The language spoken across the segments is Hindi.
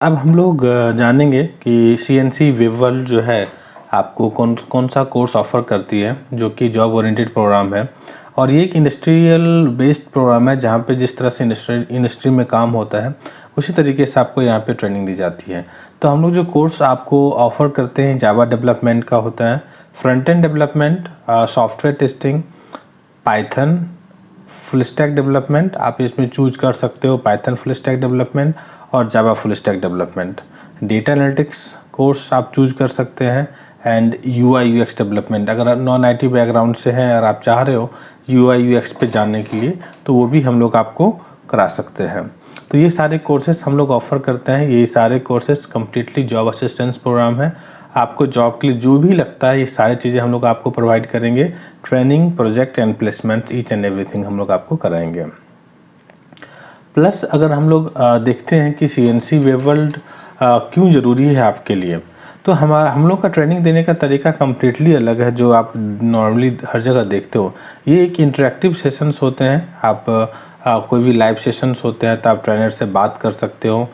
अब हम लोग जानेंगे कि सीएनसी वेबवर्ल्ड जो है आपको कौन कौन सा कोर्स ऑफ़र करती है, जो कि जॉब ओरिएंटेड प्रोग्राम है। और ये एक इंडस्ट्रियल बेस्ड प्रोग्राम है, जहाँ पे जिस तरह से इंडस्ट्री में काम होता है उसी तरीके से आपको यहाँ पे ट्रेनिंग दी जाती है। तो हम लोग जो कोर्स आपको ऑफ़र करते हैं जावा डेवलपमेंट का होता है, front end development, software testing, Python, full stack development. आप इसमें चूज कर सकते हो पाइथन फुल स्टैक डेवलपमेंट और Java full stack development. Data analytics course आप चूज कर सकते हैं एंड यूआई यूएक्स डेवलपमेंट। अगर नॉन आईटी बैकग्राउंड से हैं और आप चाह रहे हो यूआई यूएक्स पे जानने के लिए, तो वो भी हम लोग आपको करा सकते हैं। तो ये सारे कोर्सेज हम लोग ऑफ़र करते हैं। ये सारे courses completely job assistance programme है। आपको जॉब के लिए जो भी लगता है ये सारी चीज़ें हम लोग आपको प्रोवाइड करेंगे। Training, project and placement, each and everything हम लोग आपको कराएंगे। प्लस अगर हम लोग देखते हैं कि सीएनसी वेबवर्ल्ड क्यों ज़रूरी है आपके लिए, तो हम लोग का ट्रेनिंग देने का तरीका कम्प्लीटली अलग है जो आप नॉर्मली हर जगह देखते हो। ये एक इंटरेक्टिव सेशंस होते हैं। आप कोई भी लाइव सेशंस होते हैं तो आप ट्रेनर से बात कर सकते हो।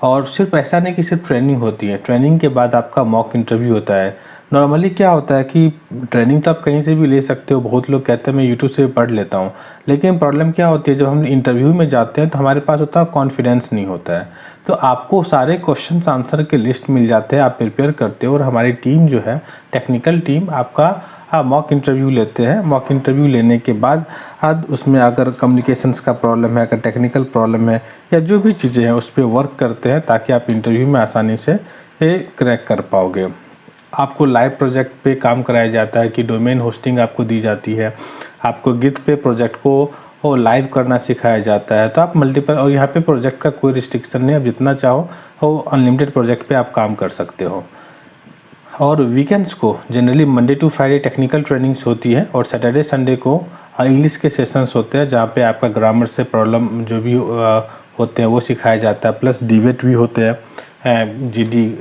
और सिर्फ ऐसा नहीं कि सिर्फ ट्रेनिंग होती है, ट्रेनिंग के बाद आपका मॉक इंटरव्यू होता है। नॉर्मली क्या होता है कि ट्रेनिंग तो आप कहीं से भी ले सकते हो। बहुत लोग कहते हैं मैं यूट्यूब से भी पढ़ लेता हूँ, लेकिन प्रॉब्लम क्या होती है जब हम इंटरव्यू में जाते हैं तो हमारे पास उतना कॉन्फिडेंस नहीं होता है। तो आपको सारे क्वेश्चन आंसर के लिस्ट मिल जाते हैं, आप प्रिपेयर करते हो और हमारी टीम जो है टेक्निकल टीम आपका मॉक इंटरव्यू लेते हैं। मॉक इंटरव्यू लेने के बाद उसमें अगर कम्युनिकेशंस का प्रॉब्लम है, अगर टेक्निकल प्रॉब्लम है या जो भी चीज़ें हैं उस पर वर्क करते हैं ताकि आप इंटरव्यू में आसानी से क्रैक कर पाओगे। आपको लाइव प्रोजेक्ट पे काम कराया जाता है कि डोमेन होस्टिंग आपको दी जाती है। आपको गिट पे प्रोजेक्ट को लाइव करना सिखाया जाता है। तो आप मल्टीपल, और यहाँ पे प्रोजेक्ट का कोई रिस्ट्रिक्शन नहीं, आप जितना चाहो वो अनलिमिटेड प्रोजेक्ट पे आप काम कर सकते हो। और वीकेंड्स को generally Monday to Friday technical trainings होती है और सैटरडे संडे को इंग्लिश के सेशंस होते हैं जहाँ पे आपका ग्रामर से प्रॉब्लम जो भी होते हैं वो सिखाया जाता है। प्लस डिबेट भी होते हैं, जीडी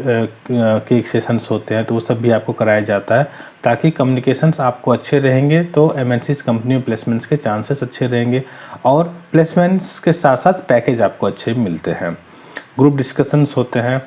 के सेशंस होते हैं, तो वो सब भी आपको कराया जाता है ताकि कम्युनिकेशंस आपको अच्छे रहेंगे तो एमएनसीज कंपनी में प्लेसमेंट्स के चांसेस अच्छे रहेंगे और प्लेसमेंट्स के साथ साथ पैकेज आपको अच्छे मिलते हैं। ग्रुप डिस्कशंस होते हैं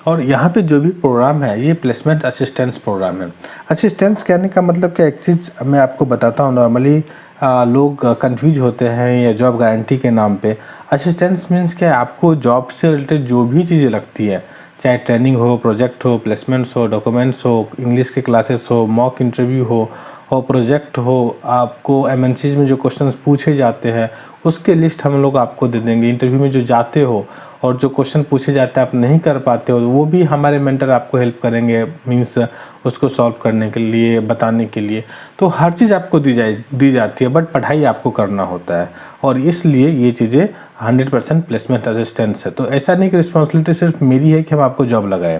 और यहाँ पे जो भी प्रोग्राम है ये प्लेसमेंट असिस्टेंस प्रोग्राम है। असिस्टेंस कहने का मतलब क्या, एक चीज़ मैं आपको बताता हूँ। नॉर्मली लोग कंफ्यूज होते हैं या जॉब गारंटी के नाम पे। असिस्टेंस मीन्स क्या, आपको जॉब से रिलेटेड जो भी चीज़ें लगती है, चाहे ट्रेनिंग हो, प्रोजेक्ट हो, प्लेसमेंट्स हो, डॉक्यूमेंट्स हो, इंग्लिश के क्लासेस हो, मॉक इंटरव्यू हो और प्रोजेक्ट हो, आपको एमएनसीज में जो क्वेश्चंस पूछे जाते हैं उसके लिस्ट हम लोग आपको दे देंगे। इंटरव्यू में जो जाते हो और जो क्वेश्चन पूछे जाते हैं आप नहीं कर पाते हो, वो भी हमारे मेंटर आपको हेल्प करेंगे, मीन्स उसको सॉल्व करने के लिए, बताने के लिए। तो हर चीज़ आपको दी जाती है, बट पढ़ाई आपको करना होता है और इसलिए ये चीज़ें 100% प्लेसमेंट असिस्टेंस है। तो ऐसा नहीं कि रिस्पॉन्सिबिलिटी सिर्फ मेरी है कि हम आपको जॉब लगाएं,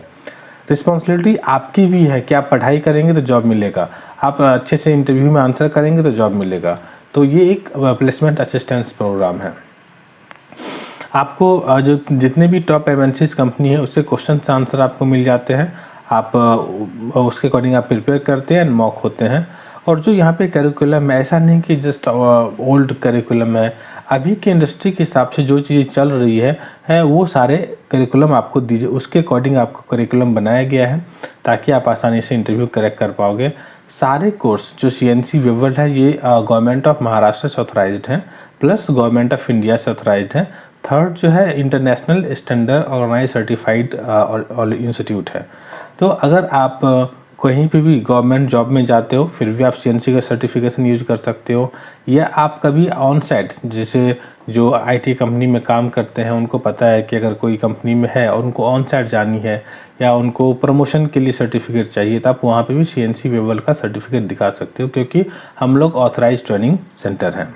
रिस्पॉन्सिबिलिटी आपकी भी है कि आप पढ़ाई करेंगे तो जॉब मिलेगा, आप अच्छे से इंटरव्यू में आंसर करेंगे तो जॉब मिलेगा। तो ये एक प्लेसमेंट असिस्टेंस प्रोग्राम है। आपको जो जितने भी टॉप एमएनसीज कंपनी है उससे क्वेश्चन आंसर आपको मिल जाते हैं। आप उसके अकॉर्डिंग आप प्रिपेयर करते हैं, मॉक होते हैं। और जो यहाँ पे करिकुलम है, ऐसा नहीं कि जस्ट ओल्ड करिकुलम है, अभी के इंडस्ट्री के हिसाब से जो चीज़ें चल रही है वो सारे करिकुलम आपको दीजिए, उसके अकॉर्डिंग आपको करिकुलम बनाया गया है ताकि आप आसानी से इंटरव्यू क्रैक कर पाओगे। सारे कोर्स जो सीएनसी वेबवर्ल्ड है ये गवर्नमेंट ऑफ महाराष्ट्र से ऑथराइज्ड हैं, प्लस गवर्नमेंट ऑफ इंडिया से ऑथराइज्ड है। थर्ड जो है international standard organise certified institute है। तो अगर आप कहीं पे भी गवर्नमेंट जॉब में जाते हो फिर भी आप सीएनसी का सर्टिफिकेशन यूज कर सकते हो, या आप कभी ऑन साइट, जैसे जो आईटी कंपनी में काम करते हैं उनको पता है कि अगर कोई कंपनी में है और उनको ऑन साइट जानी है या उनको प्रमोशन के लिए सर्टिफिकेट चाहिए तो आप वहाँ पे भी सीएनसी वेबवर्ल्ड का सर्टिफिकेट दिखा सकते हो, क्योंकि हम लोग ऑथराइज ट्रेनिंग सेंटर हैं।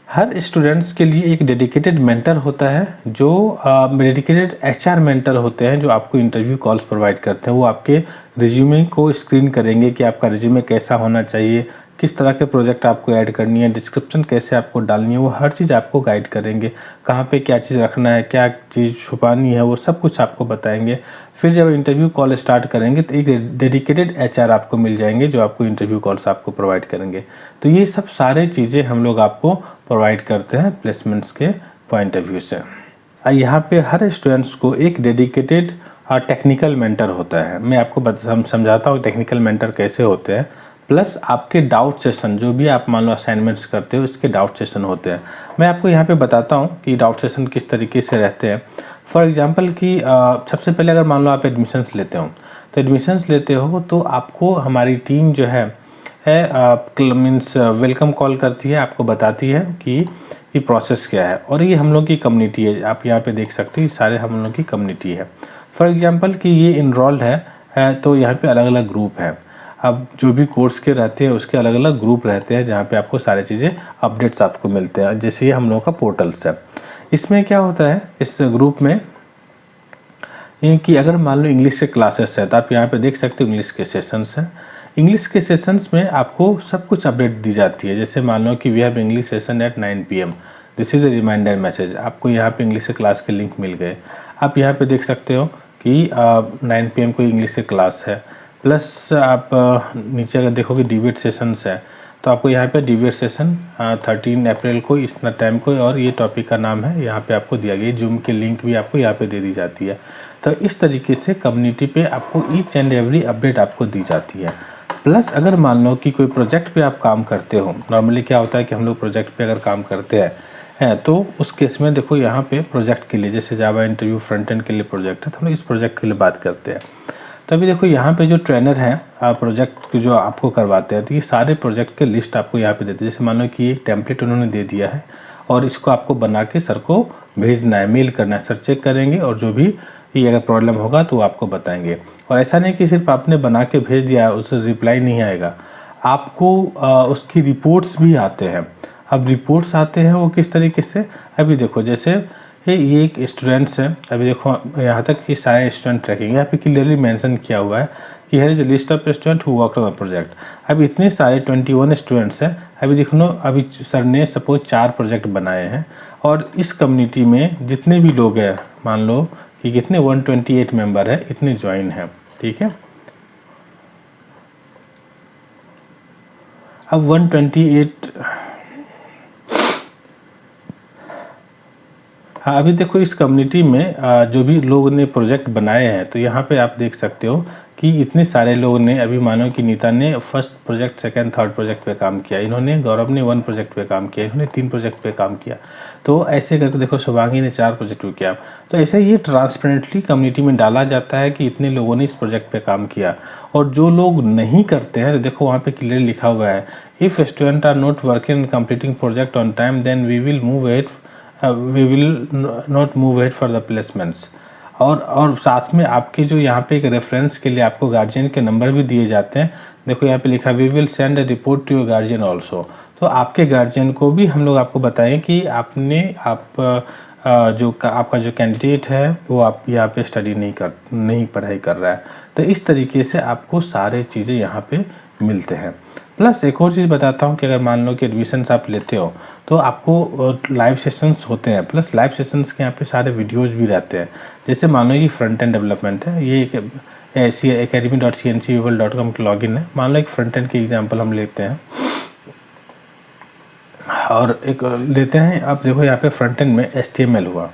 हर स्टूडेंट्स के लिए एक डेडिकेटेड मेंटर होता है, जो डेडिकेटेड एचआर मेंटर होते हैं जो आपको इंटरव्यू कॉल्स प्रोवाइड करते हैं। वो आपके रिज्यूमे को स्क्रीन करेंगे कि आपका रिज्यूमे कैसा होना चाहिए, किस तरह के प्रोजेक्ट आपको ऐड करनी है, डिस्क्रिप्शन कैसे आपको डालनी है, वो हर चीज़ आपको गाइड करेंगे। कहाँ पे क्या चीज़ रखना है, क्या चीज़ छुपानी है, वो सब कुछ आपको बताएंगे। फिर जब इंटरव्यू कॉल स्टार्ट करेंगे तो एक डेडिकेटेड एचआर आपको मिल जाएंगे जो आपको इंटरव्यू कॉल्स आपको प्रोवाइड करेंगे। तो ये सब सारे चीज़ें हम लोग आपको प्रोवाइड करते हैं प्लेसमेंट्स के पॉइंट ऑफ व्यू से। यहाँ पे हर स्टूडेंट्स को एक डेडिकेटेड टेक्निकल मेंटर होता है। मैं आपको समझाता हूँ टेक्निकल मेंटर कैसे होते हैं। प्लस आपके डाउट सेशन, जो भी आप मान लो असाइनमेंट्स करते हो, उसके डाउट सेशन होते हैं। मैं आपको यहाँ पे बताता हूँ कि डाउट सेशन किस तरीके से रहते हैं। फॉर एग्जांपल कि सबसे पहले अगर मान लो आप एडमिशन्स लेते हो, तो एडमिशन्स लेते हो तो आपको हमारी टीम जो है मीन्स वेलकम कॉल करती है, आपको बताती है कि ये प्रोसेस क्या है। और ये हम लोग की कम्युनिटी है, आप यहाँ पे देख सकते हैं, सारे हम लोग की कम्युनिटी है। फॉर एग्जांपल कि ये इनरोल्ड है तो यहाँ पे अलग अलग ग्रुप है। अब जो भी कोर्स के रहते हैं उसके अलग अलग ग्रुप रहते हैं, जहाँ पे आपको सारी चीज़ें अपडेट्स आपको मिलते हैं। जैसे ये हम लोगों का पोर्टल्स है, इसमें क्या होता है इस ग्रुप में कि अगर मान लो इंग्लिश के क्लासेस है तो आप यहाँ पे देख सकते हो इंग्लिश के सेशंस हैं। इंग्लिश के सेशंस में आपको सब कुछ अपडेट दी जाती है। जैसे मान लो कि we have English session at 9 PM, this is a reminder message. आपको यहाँ पे इंग्लिश के क्लास के लिंक मिल गए। आप यहाँ पे देख सकते हो कि 9 PM को इंग्लिश की क्लास है। प्लस आप नीचे अगर देखोगे डिबेट सेशंस है, तो आपको यहाँ पे डिबेट सेशन 13 अप्रैल को इस टाइम को, और ये टॉपिक का नाम है यहाँ पे आपको दिया गया। जूम की लिंक भी आपको यहाँ पे दे दी जाती है। तो इस तरीके से कम्युनिटी पे आपको ईच एंड एवरी अपडेट आपको दी जाती है। प्लस अगर मान लो कि कोई प्रोजेक्ट पे आप काम करते हो, नॉर्मली क्या होता है कि हम लोग प्रोजेक्ट पे अगर काम करते हैं तो उस केस में देखो यहाँ पे प्रोजेक्ट के लिए, जैसे जावा इंटरव्यू फ्रंट एंड के लिए प्रोजेक्ट है, तो हम लोग इस प्रोजेक्ट के लिए बात करते हैं। तो अभी देखो यहाँ पे जो ट्रेनर हैं प्रोजेक्ट जो आपको करवाते हैं, तो ये सारे प्रोजेक्ट के लिस्ट आपको यहाँ पे देते हैं। जैसे मान लो कि एक टेम्पलेट उन्होंने दे दिया है और इसको आपको बना के सर को भेजना है, मेल करना है। सर चेक करेंगे और जो भी ये अगर प्रॉब्लम होगा तो आपको बताएंगे। और ऐसा नहीं कि सिर्फ आपने बना के भेज दिया उससे रिप्लाई नहीं आएगा, आपको उसकी रिपोर्ट्स भी आते हैं। अब रिपोर्ट्स आते हैं वो किस तरीके से, अभी देखो जैसे ये एक स्टूडेंट्स है, अभी देखो यहाँ तक कि सारे स्टूडेंट रखेंगे। यहाँ पे क्लियरली मेंशन किया हुआ है कि here is a list of student who worked on the project. अब इतने सारे 21 स्टूडेंट्स हैं। अभी देख लो, अभी सर ने सपोज 4 प्रोजेक्ट बनाए हैं और इस कम्युनिटी में जितने भी लोग हैं, मान लो कि कितने 128 मेंबर है, इतने ज्वाइन हैं, ठीक है। अब 128 हाँ, अभी देखो इस कम्युनिटी में जो भी लोगों ने प्रोजेक्ट बनाए हैं, तो यहाँ पे आप देख सकते हो कि इतने सारे लोगों ने, अभी मानो कि नीता ने first project, second, third project पे काम किया, इन्होंने गौरव ने 1 प्रोजेक्ट पे काम किया, इन्होंने 3 प्रोजेक्ट पे काम किया। तो ऐसे करके देखो शुभांगी ने 4 प्रोजेक्ट पे किया। तो ऐसे ये ट्रांसपेरेंटली कम्युनिटी में डाला जाता है कि इतने लोगों ने इस प्रोजेक्ट पे काम किया। और जो लोग नहीं करते हैं, तो देखो वहाँ पे क्लियर लिखा हुआ है, if student are not working and completing project on time then we will not move head for the placements. और साथ में आपके जो यहाँ पे एक रेफरेंस के लिए आपको गार्जियन के नंबर भी दिए जाते हैं। देखो यहाँ पे लिखा we will send a report to your guardian also. तो आपके गार्जियन को भी हम लोग आपको बताएं कि आपका जो कैंडिडेट है वो आप यहाँ पे स्टडी नहीं पढ़ाई कर रहा है। तो इस तरीके से आपको सारे चीज़ें यहाँ पे मिलते हैं। प्लस एक और चीज़ बताता हूँ कि अगर मान लो कि एडमिशन्स आप लेते हो तो आपको लाइव सेशंस होते हैं। प्लस लाइव सेशंस के यहाँ पे सारे वीडियोज़ भी रहते हैं। जैसे मान लो ये फ्रंट एंड डेवलपमेंट है, ये एक academy.cncvival.com का लॉगिन है। मान लो एक फ्रंट एंड की एग्जांपल हम लेते हैं और एक लेते हैं, आप देखो यहाँ पे फ्रंट एंड में HTML हुआ।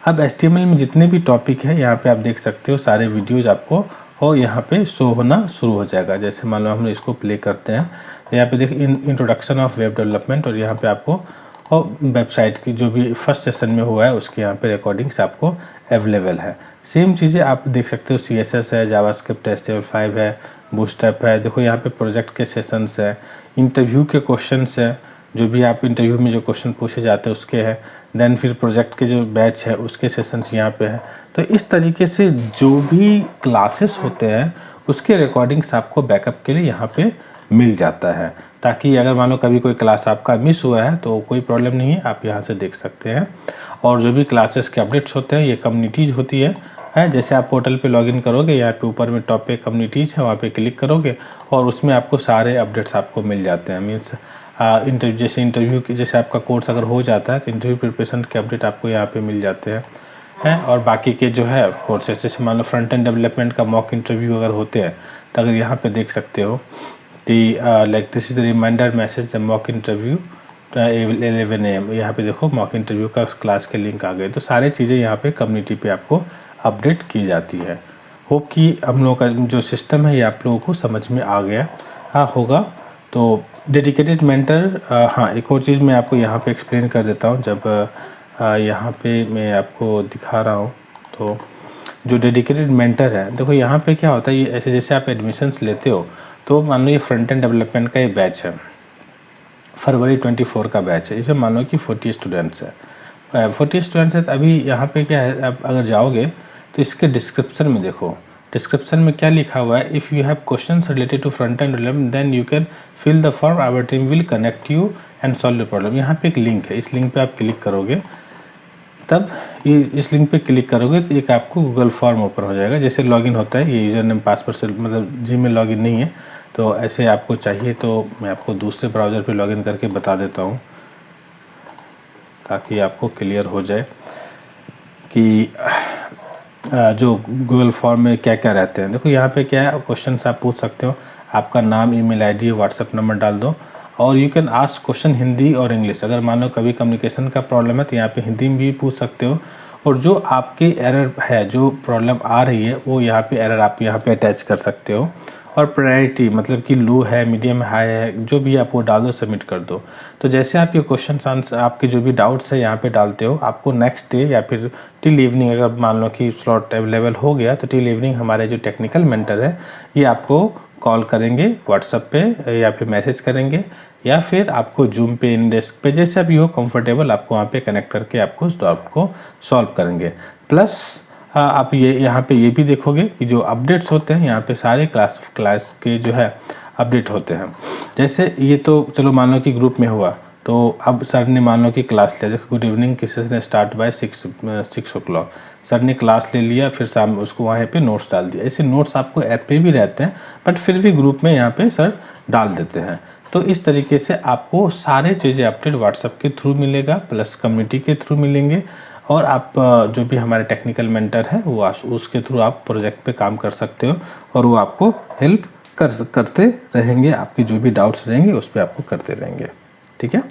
अब HTML में जितने भी टॉपिक है यहाँ पे आप देख सकते हो, सारे वीडियोज़ आपको और यहाँ पे शो होना शुरू हो जाएगा। जैसे मान लो हम इसको प्ले करते हैं तो यहाँ पे देखिए इंट्रोडक्शन ऑफ वेब डेवलपमेंट, और यहाँ पे आपको और वेबसाइट की जो भी फर्स्ट सेशन में हुआ है उसके यहाँ पे रिकॉर्डिंग्स आपको अवेलेबल है। सेम चीज़ें आप देख सकते हो, CSS है, जावास्क्रिप्ट है, HTML5 है, बूटस्ट्रैप है। देखो यहाँ पे प्रोजेक्ट के सेशंस है, इंटरव्यू के क्वेश्चंस है, जो भी आप इंटरव्यू में जो क्वेश्चन पूछे जाते हैं उसके हैं। देन फिर प्रोजेक्ट के जो बैच है उसके सेशंस यहाँ पे है। तो इस तरीके से जो भी क्लासेस होते हैं उसके रिकॉर्डिंग्स आपको बैकअप के लिए यहाँ पे मिल जाता है, ताकि अगर मान लो कभी कोई क्लास आपका मिस हुआ है तो कोई प्रॉब्लम नहीं है, आप यहाँ से देख सकते हैं। और जो भी क्लासेस के अपडेट्स होते हैं ये कम्युनिटीज़ होती है। जैसे आप पोर्टल पे लॉगिन करोगे, यहाँ पे ऊपर में टॉप पे कम्युनिटीज़ है, वहाँ पे क्लिक करोगे और उसमें आपको सारे अपडेट्स आपको मिल जाते हैं। मीन्स इंटरव्यू की, जैसे आपका कोर्स अगर हो जाता है तो इंटरव्यू प्रिपरेशन के अपडेट आपको यहाँ पे मिल जाते हैं। और बाकी के जो है कोर्सेस, जैसे मान लो फ्रंट एंड डेवलपमेंट का मॉक इंटरव्यू अगर होते हैं तो अगर यहाँ पे देख सकते हो कि like this is the reminder message the mock interview 11 AM। यहाँ पे देखो मॉक इंटरव्यू का क्लास के लिंक आ गए। तो सारे चीज़ें यहाँ पे कम्युनिटी पे आपको अपडेट की जाती है। होप कि हम लोगों का जो सिस्टम है ये आप लोगों को समझ में आ गया होगा। तो डेडिकेटेड मेंटर, हाँ एक और चीज़ मैं आपको यहाँ पे एक्सप्लेन कर देता हूँ। जब यहाँ पे मैं आपको दिखा रहा हूँ तो जो डेडिकेटेड मेंटर है, देखो यहाँ पे क्या होता है, ये ऐसे जैसे आप एडमिशन्स लेते हो तो मान लो ये फ्रंट एंड डेवलपमेंट का ये बैच है, फरवरी 24 का बैच है। इसमें मान लो कि 40 स्टूडेंट्स है, 40 स्टूडेंट्स है। तो अभी यहाँ पे क्या है, आप अगर जाओगे तो इसके डिस्क्रिप्शन में देखो, डिस्क्रिप्शन में क्या लिखा हुआ है, if you have questions related to front end development then you can fill the form, our team will connect you and solve the problem. यहाँ पे एक लिंक है, इस लिंक पे आप क्लिक करोगे, तब ये इस लिंक पे क्लिक करोगे तो एक आपको गूगल फॉर्म ओपन हो जाएगा। जैसे लॉगिन होता है, ये यूज़र नेम पासवर्ड से, मतलब जीमेल लॉगिन नहीं है। तो ऐसे आपको चाहिए तो मैं आपको दूसरे ब्राउज़र पे लॉगिन करके बता देता हूँ ताकि आपको क्लियर हो जाए कि जो गूगल फॉर्म में क्या क्या रहते हैं। देखो यहाँ पे क्या है, क्वेश्चन आप पूछ सकते हो, आपका नाम, ईमेल आईडी, व्हाट्सएप नंबर डाल दो और you can ask question Hindi और इंग्लिश। अगर मान लो कभी कम्युनिकेशन का प्रॉब्लम है तो यहाँ पे हिंदी में भी पूछ सकते हो। और जो आपके एरर है, जो प्रॉब्लम आ रही है, वो यहाँ पे एरर आप यहाँ पे अटैच कर सकते हो। और प्रायोरिटी मतलब कि लो है, मीडियम, हाई है, जो भी आप वो डाल दो, सबमिट कर दो। तो जैसे आप ये क्वेश्चन आंसर, आपके जो भी डाउट्स है यहाँ पे डालते हो, आपको नेक्स्ट डे या फिर टिल इवनिंग, अगर मान लो कि स्लॉट अवेलेबल हो गया तो टिल इवनिंग हमारे जो टेक्निकल मेंटर है ये आपको कॉल करेंगे व्हाट्सएप पे या फिर मैसेज करेंगे या फिर आपको जूम पे, इन डेस्क पे, जैसे भी हो कंफर्टेबल, आपको वहाँ पे कनेक्ट करके आपको सॉल्व करेंगे। प्लस आप ये यहाँ पे ये भी देखोगे कि जो अपडेट्स होते हैं यहाँ पे सारे क्लास के जो है अपडेट होते हैं। जैसे ये तो चलो मान लो कि ग्रुप में हुआ, तो अब सर ने मान लो कि क्लास लिया, देखो गुड इवनिंग किसी ने स्टार्ट बाय 6 o'clock, सर ने क्लास ले लिया, फिर शाम उसको वहाँ पे नोट्स डाल दिया। ऐसे नोट्स आपको ऐप पे भी रहते हैं बट फिर भी ग्रुप में यहाँ पे सर डाल देते हैं। तो इस तरीके से आपको सारे चीज़ें अपडेट व्हाट्सएप के थ्रू मिलेगा, प्लस कम्युनिटी के थ्रू मिलेंगे। और आप जो भी हमारे टेक्निकल मेंटर है वो उसके थ्रू आप प्रोजेक्ट पे काम कर सकते हो और वो आपको हेल्प करते रहेंगे, आपके जो भी डाउट्स रहेंगे उस पर आपको करते रहेंगे। ठीक है,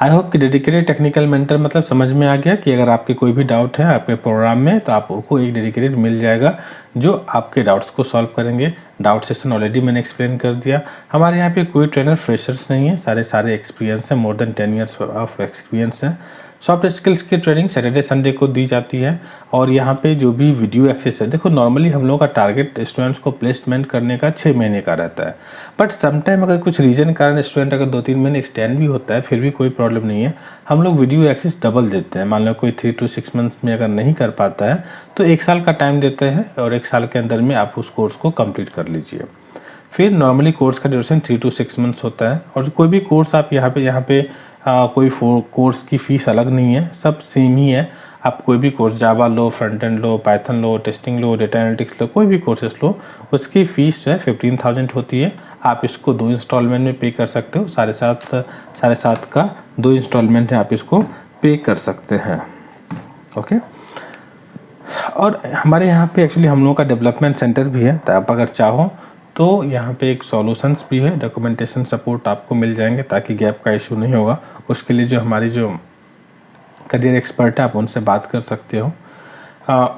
आई होप कि डेडिकेटेड टेक्निकल मेंटर मतलब समझ में आ गया कि अगर आपके कोई भी डाउट है आपके प्रोग्राम में तो आपको एक डेडिकेटेड मिल जाएगा जो आपके डाउट्स को सॉल्व करेंगे। डाउट सेशन ऑलरेडी मैंने एक्सप्लेन कर दिया। हमारे यहाँ पे कोई ट्रेनर फ्रेशर्स नहीं है, सारे एक्सपीरियंस है, more than 10 years of experience है। सॉफ्ट स्किल्स की ट्रेनिंग सैटरडे संडे को दी जाती है। और यहाँ पे जो भी वीडियो एक्सेस है, देखो नॉर्मली हम लोग का टारगेट स्टूडेंट्स को प्लेसमेंट करने का 6 महीने का रहता है, बट समटाइम अगर कुछ रीजन कारण स्टूडेंट अगर 2-3 महीने एक्सटेंड भी होता है फिर भी कोई प्रॉब्लम नहीं है, हम लोग वीडियो एक्सेस डबल देते हैं। मान लो कोई 3 to 6 मंथ्स में अगर नहीं कर पाता है तो 1 साल का टाइम देते हैं और 1 साल के अंदर में आप उस कोर्स को कंप्लीट कर लीजिए। फिर नॉर्मली कोर्स का ड्यूरेशन 3 to 6 मंथ्स होता है। और कोई भी कोर्स आप यहाँ पे कोई कोर्स की फ़ीस अलग नहीं है, सब सेम ही है। आप कोई भी कोर्स जावा लो, फ्रंट एंड लो, पाइथन लो, टेस्टिंग लो, डेटा एनालिटिक्स लो, कोई भी कोर्सेस लो, उसकी फ़ीस जो है 15,000 होती है। आप इसको 2 इंस्टॉलमेंट में पे कर सकते हो, 7.5 का 2 इंस्टॉलमेंट है, आप इसको पे कर सकते हैं। ओके, और हमारे यहाँ पे एक्चुअली हम लोगों का डेवलपमेंट सेंटर भी है, तो आप अगर चाहो तो यहाँ पे एक सॉल्यूशंस भी है, डॉक्यूमेंटेशन सपोर्ट आपको मिल जाएंगे ताकि गैप का इशू नहीं होगा। उसके लिए जो हमारी जो करियर एक्सपर्ट है आप उनसे बात कर सकते हो।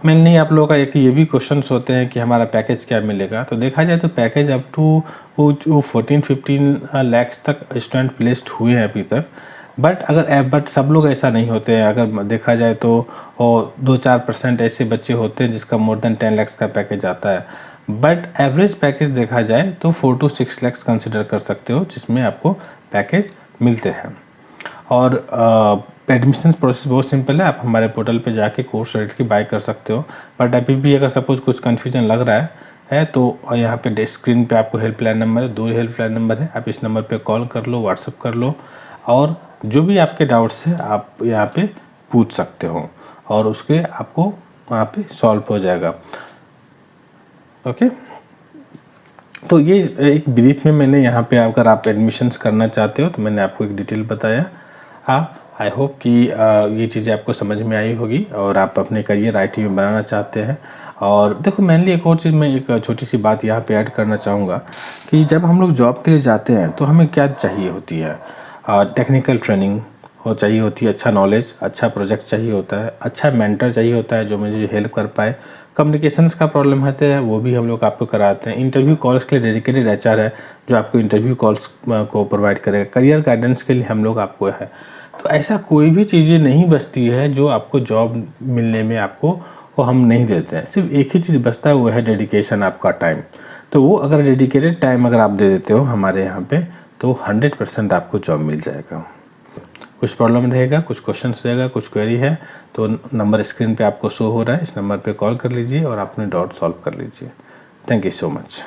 मेनली आप लोगों का एक ये भी क्वेश्चन्स होते हैं कि हमारा पैकेज क्या मिलेगा। तो देखा जाए तो पैकेज अप टू 14-15 लाख तक स्टूडेंट प्लेस्ड हुए हैं अभी तक। बट सब लोग ऐसा नहीं होते हैं। अगर देखा जाए तो 2-4% ऐसे बच्चे होते हैं जिसका मोर देन 10 लाख का पैकेज आता है। बट एवरेज पैकेज देखा जाए तो 4 to 6 लाख कंसिडर कर सकते हो जिसमें आपको पैकेज मिलते हैं। और एडमिशन प्रोसेस बहुत सिंपल है, आप हमारे पोर्टल पे जाके कोर्स डायरेक्टली बाय कर सकते हो। बट अभी भी अगर सपोज कुछ कन्फ्यूजन लग रहा है तो यहाँ पे स्क्रीन पे आपको हेल्पलाइन नंबर है, 2 हेल्पलाइन नंबर है, आप इस नंबर पे कॉल कर लो, व्हाट्सअप कर लो और जो भी आपके डाउट्स है आप यहाँ पे पूछ सकते हो और उसके आपको वहाँ पे सॉल्व हो जाएगा। ओके, तो ये एक ब्रीफ में मैंने यहाँ पे अगर आप एडमिशन्स करना चाहते हो तो मैंने आपको एक डिटेल बताया। आई होप कि ये चीज़ें आपको समझ में आई होगी और आप अपने करियर आईटी में बनाना चाहते हैं। और देखो मेनली एक और चीज़ मैं एक छोटी सी बात यहाँ पे ऐड करना चाहूँगा कि जब हम लोग जॉब के लिए जाते हैं तो हमें क्या चाहिए होती है, टेक्निकल ट्रेनिंग हो चाहिए होती है, अच्छा नॉलेज, अच्छा प्रोजेक्ट चाहिए होता है, अच्छा मेंटर चाहिए होता है जो मुझे हेल्प कर पाए। कम्युनिकेशंस का प्रॉब्लम होता है वो भी हम लोग आपको कराते हैं। इंटरव्यू कॉल्स के लिए डेडिकेटेड एचआर है जो आपको इंटरव्यू कॉल्स को प्रोवाइड करेगा। करियर गाइडेंस के लिए हम लोग आपको है। तो ऐसा कोई भी चीज़ें नहीं बचती है जो आपको जॉब मिलने में आपको वो हम नहीं देते हैं। सिर्फ एक ही चीज़ बचता है, वो है डेडिकेशन, आपका टाइम। तो वो अगर डेडिकेटेड टाइम अगर आप दे देते हो हमारे यहाँ पे तो 100% आपको जॉब मिल जाएगा। कुछ प्रॉब्लम रहेगा, कुछ क्वेश्चंस रहेगा, कुछ क्वेरी है तो नंबर स्क्रीन पे आपको शो हो रहा है, इस नंबर पे कॉल कर लीजिए और अपने डाउट सॉल्व कर लीजिए। Thank you so much.